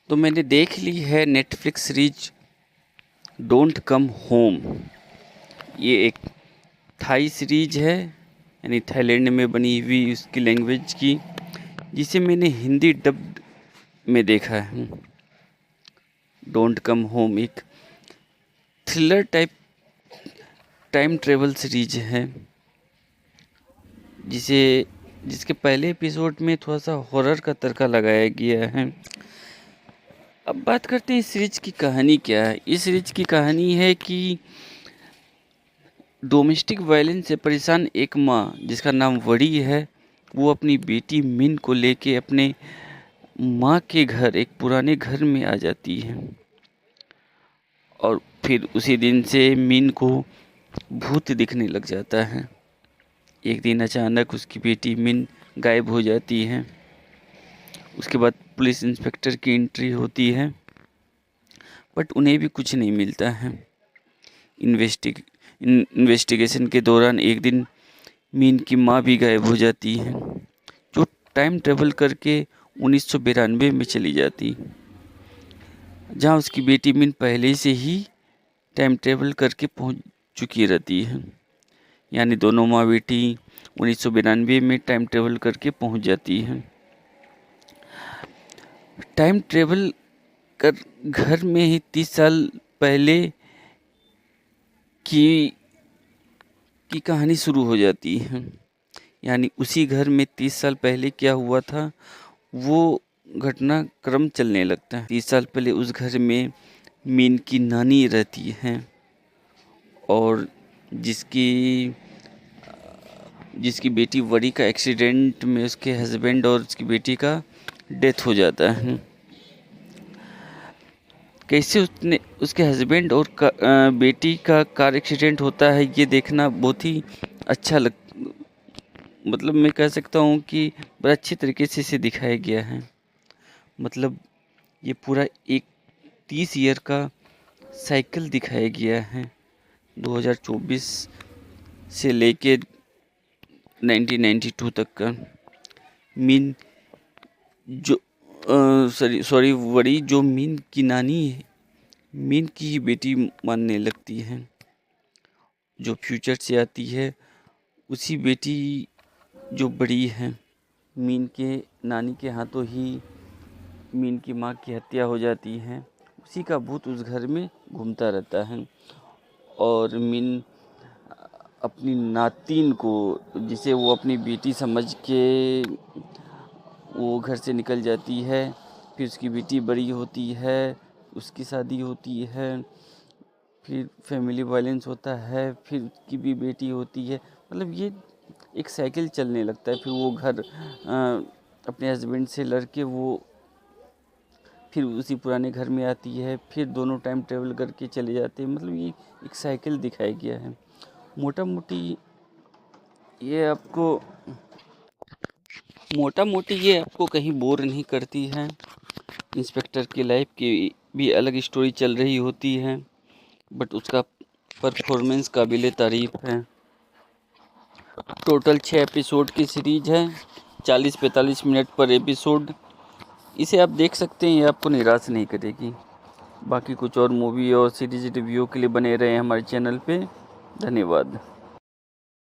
तो मैंने देख ली है Netflix series don't come home. ये एक थाई सीरीज है, यानी थाईलैंड में बनी हुई उसकी लैंग्वेज की, जिसे मैंने हिंदी डब्ड में देखा है। डोंट कम होम एक thriller type time travel series है, जिसके पहले एपिसोड में थोड़ा सा हॉरर का तड़का लगाया गया है। अब बात करते हैं इस सीरीज की कहानी क्या है। इस सीरीज की कहानी है कि डोमेस्टिक वायलेंस से परेशान एक माँ जिसका नाम वड़ी है, वो अपनी बेटी मिन को लेके अपने माँ के घर, एक पुराने घर में आ जाती है। और फिर उसी दिन से मिन को भूत दिखने लग जाता है। एक दिन अचानक उसकी बेटी मिन गायब हो जाती है। उसके बाद पुलिस इंस्पेक्टर की एंट्री होती है, बट उन्हें भी कुछ नहीं मिलता है। इन्वेस्टिगेशन के दौरान एक दिन मीन की माँ भी गायब हो जाती है, जो टाइम ट्रेवल करके 1992 में चली जाती, जहाँ उसकी बेटी मीन पहले से ही टाइम ट्रेवल करके पहुँच चुकी रहती है। यानी दोनों माँ बेटी 1992 में टाइम ट्रेवल करके पहुँच जाती हैं। टाइम ट्रेवल कर घर में ही 30 साल पहले की कहानी शुरू हो जाती है। यानी उसी घर में 30 साल पहले क्या हुआ था, वो घटनाक्रम चलने लगता है। 30 साल पहले उस घर में मीन की नानी रहती हैं, और जिसकी बेटी वड़ी का एक्सीडेंट में उसके हस्बैंड और उसकी बेटी का डेथ हो जाता है। कैसे उसके हस्बैंड और बेटी का कार एक्सीडेंट होता है, ये देखना बहुत ही अच्छा मतलब मैं कह सकता हूँ कि बड़ा अच्छे तरीके से इसे दिखाया गया है। मतलब ये पूरा एक 30 ईयर का साइकिल दिखाया गया है, 2024 से लेके 1992 तक का। मीन जो सॉरी वड़ी जो मीन की नानी है, मीन की ही बेटी मानने लगती है, जो फ्यूचर से आती है। उसी बेटी जो बड़ी है, मीन के नानी के हाथों ही मीन की माँ की हत्या हो जाती है। उसी का भूत उस घर में घूमता रहता है, और मीन अपनी नातिन को, जिसे वो अपनी बेटी समझ के वो घर से निकल जाती है। फिर उसकी बेटी बड़ी होती है, उसकी शादी होती है, फिर फैमिली वायलेंस होता है, फिर उसकी भी बेटी होती है। मतलब ये एक साइकिल चलने लगता है। फिर वो घर अपने हस्बैंड से लड़के वो फिर उसी पुराने घर में आती है, फिर दोनों टाइम ट्रेवल करके चले जाते हैं। मतलब ये एक साइकिल दिखाया गया है। ये आपको मोटा मोटी ये आपको कहीं बोर नहीं करती है। इंस्पेक्टर की लाइफ की भी अलग स्टोरी चल रही होती है, बट उसका परफॉर्मेंस काबिल तारीफ है। टोटल 6 एपिसोड की सीरीज है, 40-45 मिनट पर एपिसोड। इसे आप देख सकते हैं, ये आपको निराश नहीं करेगी। बाकी कुछ और मूवी और सीरीज रिव्यू के लिए बने रहे हमारे चैनल पे। धन्यवाद।